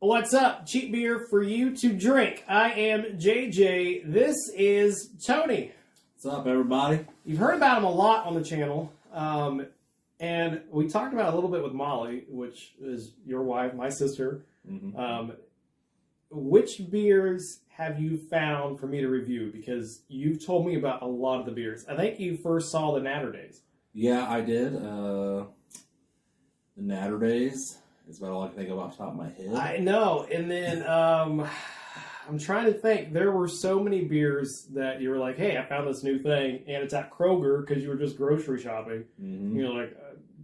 What's up? Cheap beer for you to drink. I am JJ. This is Tony. What's up, everybody? You've heard about him a lot on the channel. And we talked about it a little bit with Molly, which is your wife, my sister. Mm-hmm. Which beers have you found for me to review? Because you've told me about a lot of the beers. I think you first saw the Natter Days. Yeah, I did. The Natter Days is about all I can think of off the top of my head. I know. And then I'm trying to think. There were so many beers that you were like, hey, I found this new thing. And it's at Kroger because you were just grocery shopping. Mm-hmm. You're like,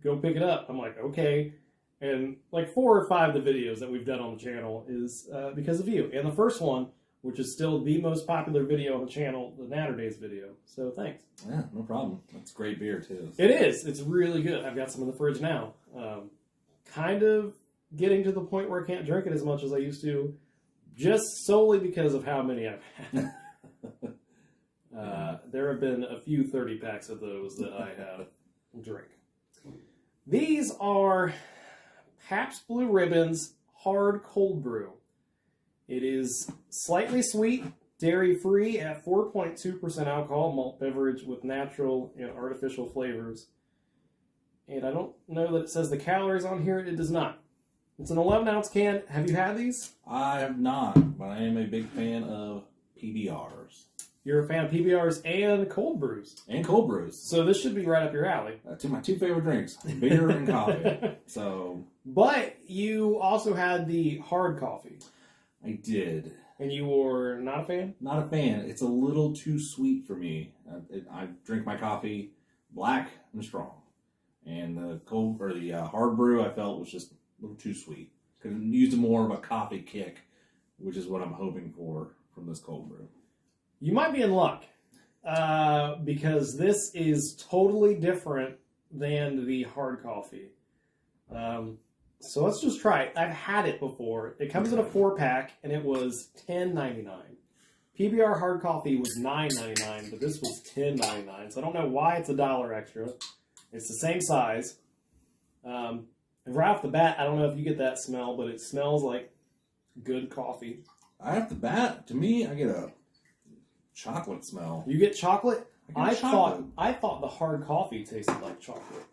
go pick it up. I'm like, okay. And like 4 or 5 of the videos that we've done on the channel is because of you. And the first one, which is still the most popular video on the channel, the Natter Days video. So thanks. Yeah, no problem. That's great beer, too. It is. It's really good. I've got some in the fridge now. Kind of getting to the point where I can't drink it as much as I used to, just solely because of how many I've had. There have been a few 30 packs of those that I have drank. These are Pabst Blue Ribbon's Hard Cold Brew. It is slightly sweet, dairy-free at 4.2% alcohol, malt beverage with natural and artificial flavors. And I don't know that it says the calories on here. It does not. It's an 11-ounce can. Have you had these? I have not, but I am a big fan of PBRs. You're a fan of PBRs and cold brews. And cold brews. So this should be right up your alley. My two favorite drinks, beer and coffee. So, but you also had the hard coffee. I did. And you were not a fan? Not a fan. It's a little too sweet for me. I drink my coffee black and strong. And the hard brew I felt was just a little too sweet. Could have used more of a coffee kick, which is what I'm hoping for from this cold brew. You might be in luck because this is totally different than the hard coffee. So let's just try it. I've had it before. It comes in a 4-pack, and it was $10.99. PBR hard coffee was $9.99, but this was $10.99. So I don't know why it's $1 extra. It's the same size. And right off the bat, I don't know if you get that smell, but it smells like good coffee. Right off the bat, to me, I get a chocolate smell. You get chocolate? I chocolate. thought the hard coffee tasted like chocolate.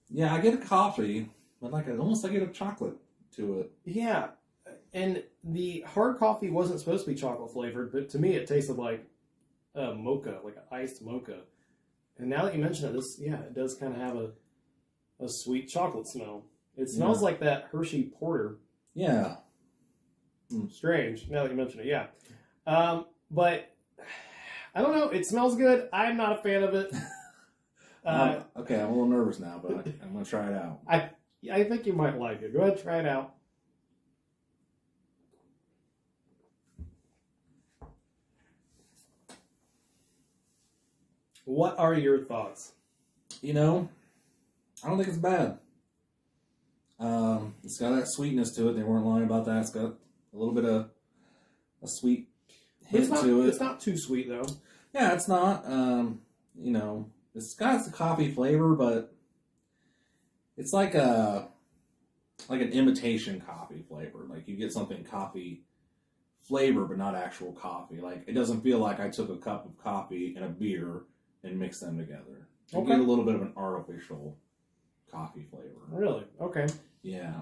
Yeah, I get a coffee, but I get a chocolate to it. Yeah, and the hard coffee wasn't supposed to be chocolate flavored, but to me it tasted like a mocha, like an iced mocha. And now that you mention it, it does kind of have a sweet chocolate smell. It smells like that Hershey Porter. Yeah. Strange, now that you mention it, yeah. But I don't know, it smells good. I'm not a fan of it. Okay, I'm a little nervous now, but I'm going to try it out. I think you might like it. Go ahead, try it out. What are your thoughts? I don't think it's bad. It's got that sweetness to it. They weren't lying about that. It's got a little bit of a sweet hint to it. It's not too sweet, though. Yeah, it's not. It's got the coffee flavor, but it's like an imitation coffee flavor. Like you get something coffee flavor, but not actual coffee. Like it doesn't feel like I took a cup of coffee and a beer and mixed them together. You get a little bit of an artificial coffee flavor. Really? Okay. Yeah.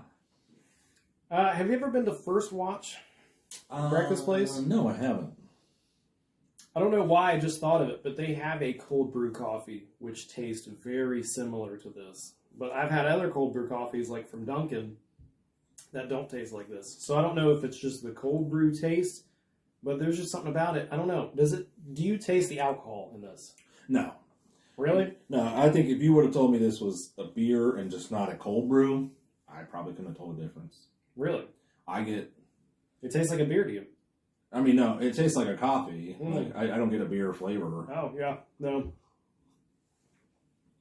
Have you ever been to First Watch Breakfast Place? No, I haven't. I don't know why I just thought of it, but they have a cold brew coffee, which tastes very similar to this. But I've had other cold brew coffees, like from Dunkin', that don't taste like this. So I don't know if it's just the cold brew taste, but there's just something about it. I don't know. Do you taste the alcohol in this? No. Really? No, I think if you would have told me this was a beer and just not a cold brew, I probably couldn't have told the difference. Really? It tastes like a beer to you? I mean, no, it tastes like a coffee. Mm. Like I don't get a beer flavor. Oh, yeah. No.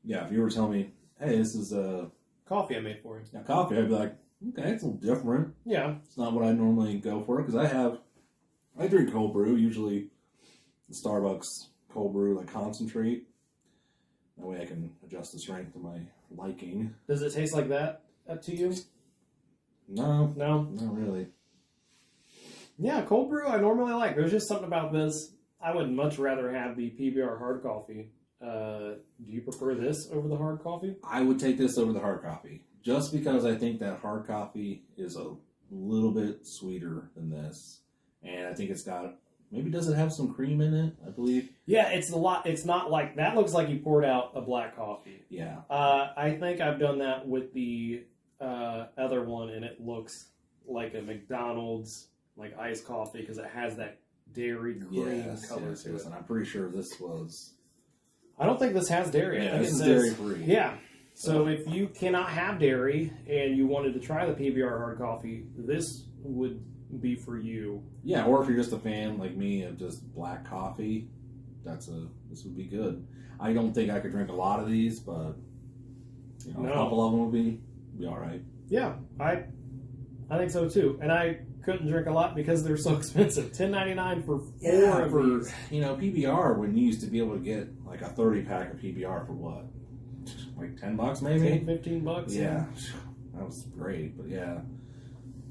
Yeah, if you were telling me, hey, this is a coffee I made for you. Yeah, coffee, I'd be like, okay, it's a little different. Yeah. It's not what I normally go for, because I drink cold brew, usually the Starbucks cold brew, like concentrate. That way I can adjust the strength to my liking. Does it taste like that to you? No, No? not really. Yeah, cold brew I normally like. There's just something about this. I would much rather have the PBR hard coffee. Do you prefer this over the hard coffee? I would take this over the hard coffee, just because I think that hard coffee is a little bit sweeter than this, and I think it's got, maybe does it have some cream in it? I believe. Yeah, it's a lot. It's not like that. Looks like you poured out a black coffee. Yeah. I think I've done that with the other one, and it looks like a McDonald's like iced coffee because it has that dairy cream color to it. And I'm pretty sure this was. I don't think this has dairy. Yeah, I think this is says, dairy free. Yeah. So if you cannot have dairy and you wanted to try the PBR hard coffee, this would be for you. Yeah, or if you're just a fan like me of just black coffee, this would be good. I don't think I could drink a lot of these, but a couple of them would be all right. Yeah, I think so too. And I couldn't drink a lot because they're so expensive. $10.99 for four of these. PBR, when you used to be able to get like a 30-pack of PBR for what? Like $10 maybe? 10, $15? Yeah. That was great. But yeah,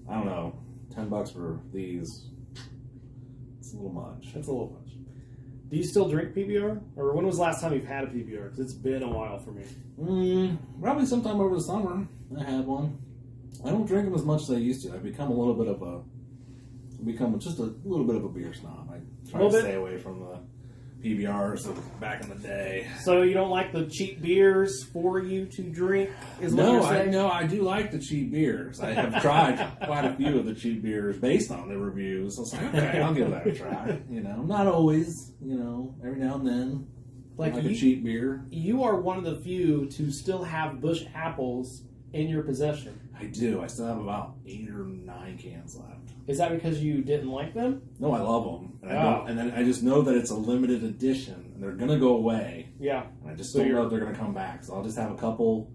I don't know. $10 for these, it's a little much. That's a little much. Do you still drink PBR? Or when was the last time you've had a PBR? Because it's been a while for me. Probably sometime over the summer I had one. I don't drink them as much as I used to. I've become just a little bit of a beer snob. I try to stay away from the PBRs of back in the day. So you don't like the cheap beers for you to drink? Is what you're saying? I do like the cheap beers. I have tried quite a few of the cheap beers based on the reviews. I was like, okay, I'll give that a try. Not always. Every now and then, like a cheap beer. You are one of the few to still have Busch apples in your possession. I do. I still have about 8 or 9 cans left. Is that because you didn't like them? No, I love them, and then I just know that it's a limited edition, and they're gonna go away. Yeah, and I just don't know if they're gonna come back. So I'll just have a couple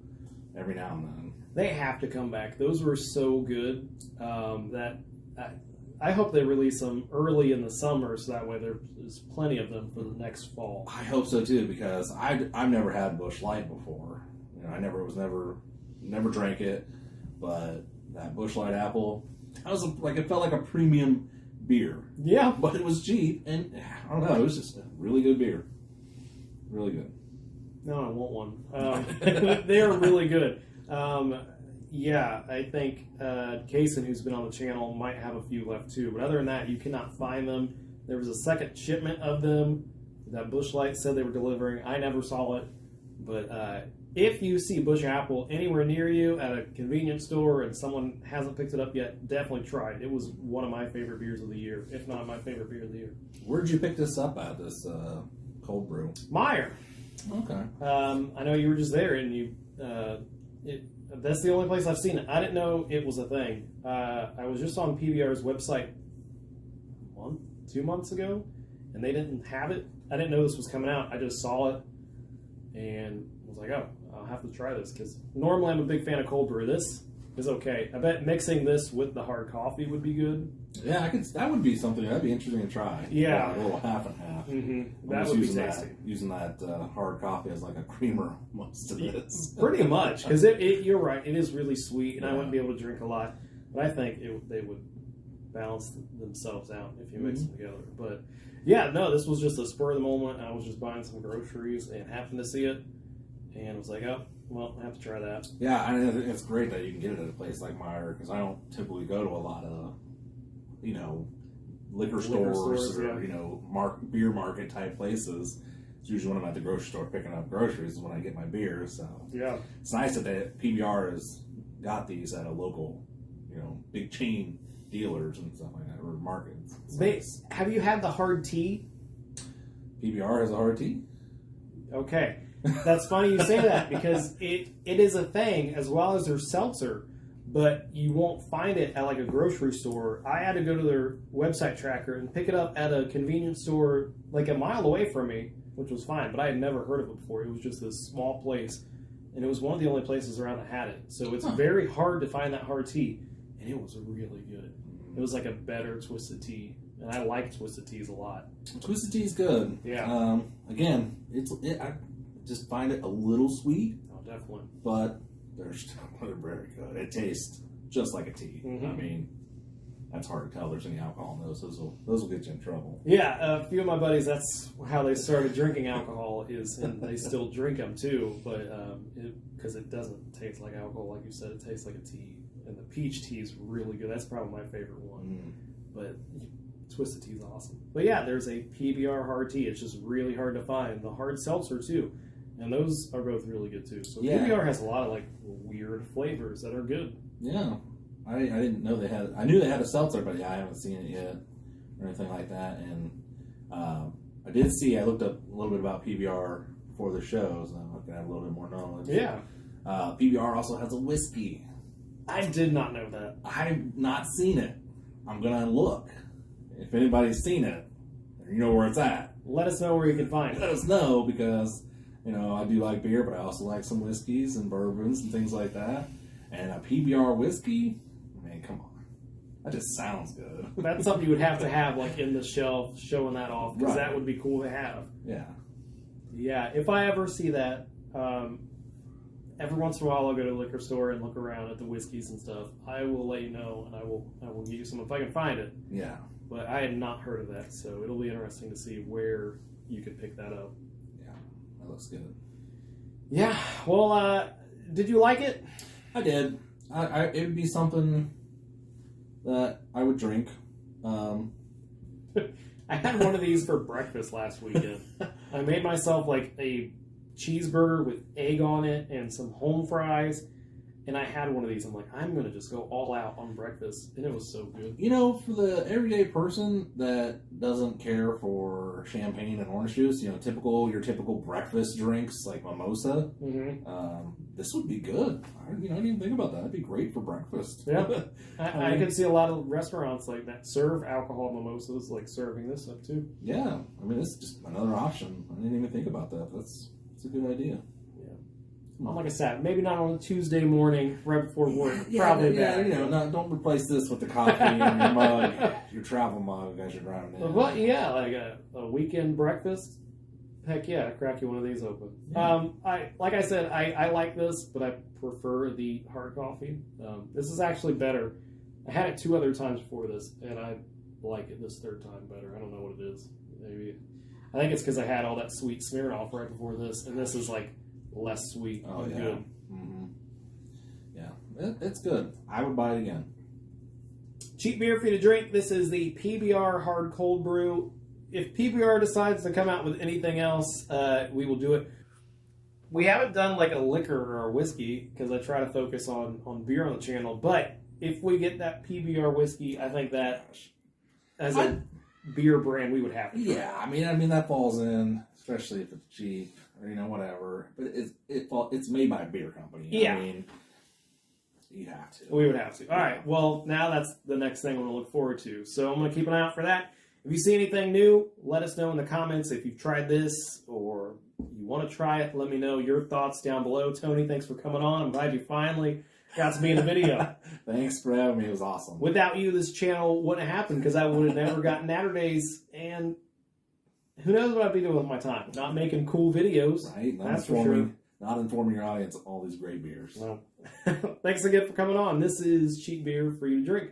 every now and then. They have to come back. Those were so good that I hope they release them early in the summer, so that way there's plenty of them for the next fall. I hope so too, because I've never had Busch Light before. I never drank it, but that Busch Light apple. It felt like a premium beer. Yeah. But it was cheap, and I don't know, it was just a really good beer. Really good. No, I want one. They are really good. Yeah, I think Kaysen, who's been on the channel, might have a few left too. But other than that, you cannot find them. There was a second shipment of them that Busch Light said they were delivering. I never saw it. But if you see Busch Apple anywhere near you at a convenience store and someone hasn't picked it up yet, definitely try it. It was one of my favorite beers of the year, if not my favorite beer of the year. Where'd you pick this up at, this cold brew? Meyer. Okay. I know you were just there, and that's the only place I've seen it. I didn't know it was a thing. I was just on PBR's website 2 months ago, and they didn't have it. I didn't know this was coming out. I just saw it, and was like, oh, I'll have to try this, because normally I'm a big fan of cold brew. This is okay. I bet mixing this with the hard coffee would be good. Yeah, that would be something that'd be interesting to try. Yeah, a little half and half. Mm-hmm. That would be tasty. Using that hard coffee as like a creamer most of this. Pretty much, because you're right. It is really sweet, and I wouldn't be able to drink a lot. But I think they would balance themselves out if you mix them together. But yeah, no, this was just a spur of the moment. I was just buying some groceries and happened to see it, and was like, oh, well, I have to try that. Yeah, I think it's great that you can get it at a place like Meyer, because I don't typically go to a lot of, liquor stores or, beer market type places. It's usually when I'm at the grocery store picking up groceries is when I get my beer. So yeah, it's nice that PBR has got these at a local, big chain dealers and stuff like that, or markets. Have you had the hard tea? PBR has a hard tea? Okay. That's funny you say that, because it is a thing, as well as their seltzer, but you won't find it at like a grocery store. I had to go to their website tracker and pick it up at a convenience store like a mile away from me, which was fine, but I had never heard of it before. It was just this small place, and it was one of the only places around that had it. So it's very hard to find that hard tea, and it was really good. It was like a better Twisted Tea, and I like Twisted Teas a lot. Twisted Tea is good. Yeah. Again, I just find it a little sweet. Oh, definitely. But they're very good. It tastes just like a tea. Mm-hmm. I mean, that's hard to tell there's any alcohol in those. Those will get you in trouble. Yeah, a few of my buddies, that's how they started drinking alcohol, and they still drink them too, but because it doesn't taste like alcohol, like you said, it tastes like a tea. And the peach tea is really good. That's probably my favorite one. But Twisted Tea is awesome. But yeah, there's a PBR hard tea. It's just really hard to find. The hard seltzer too, and those are both really good too. So Yeah. PBR has a lot of like weird flavors that are good. Yeah, I didn't know they had. I knew they had a seltzer, but yeah, I haven't seen it yet or anything like that. And I did see. I looked up a little bit about PBR before the show, so I'm looking at a little bit more knowledge. Yeah, PBR also has a whiskey. I did not know that. I've not seen it. I'm gonna look. If anybody's seen it, you know where it's at. Let us know where you can find Let it. us know, because I do like beer, but I also like some whiskeys and bourbons and things like that. And a PBR whiskey, man, come on, that just sounds good. That's something you would have to have like in the shelf, showing that off, because Right. that would be cool to have. Yeah. Yeah, if I ever see that, every once in a while I'll go to the liquor store and look around at the whiskeys and stuff. I will let you know, and I will give you some if I can find it. Yeah. But I had not heard of that, so it'll be interesting to see where you could pick that up. Yeah. That looks good. Yeah. Well, did you like it? I did. It would be something that I would drink. I had one of these for breakfast last weekend. I made myself like a cheeseburger with egg on it and some home fries, and I had one of these. I'm like, I'm going to just go all out on breakfast, and it was so good. For the everyday person that doesn't care for champagne and orange juice, your typical breakfast drinks like mimosa, this would be good. I didn't even think about that. That'd be great for breakfast. Yeah. I could see a lot of restaurants like that serve alcohol mimosas, like serving this up too. Yeah. This is just another option. I didn't even think about that. That's a good idea. Well, like I said, maybe not on a Tuesday morning right before work. Probably bad. Don't replace this with the coffee in your mug, your travel mug as you're driving in. But yeah, like a weekend breakfast. Heck yeah, crack you one of these open. Yeah. I like this, but I prefer the hard coffee. This is actually better. I had it 2 other times before this, and I like it this third time better. I don't know what it is. Maybe I think it's because I had all that sweet Smirnoff right before this, and this is like less sweet and good. Mm-hmm. Yeah, it's good. I would buy it again. Cheap beer for you to drink. This is the PBR Hard Cold Brew. If PBR decides to come out with anything else, we will do it. We haven't done like a liquor or a whiskey because I try to focus on beer on the channel. But if we get that PBR whiskey, I think that as a beer brand, we would have to. Yeah, I mean that falls in, especially if it's cheap or whatever. But it's made by a beer company. Yeah. You'd have to. We would have to. All right. Well, now that's the next thing I'm going to look forward to. So I'm going to keep an eye out for that. If you see anything new, let us know in the comments. If you've tried this or you want to try it, let me know your thoughts down below. Tony, thanks for coming on. I'm glad you finally got to be in the video. Thanks for having me. It was awesome. Without you, this channel wouldn't have happened because I would have never gotten Naturdays, and who knows what I'd be doing with my time. Not making cool videos. Right? That's for sure. Not informing your audience of all these great beers. Well, thanks again for coming on. This is cheap beer for you to drink.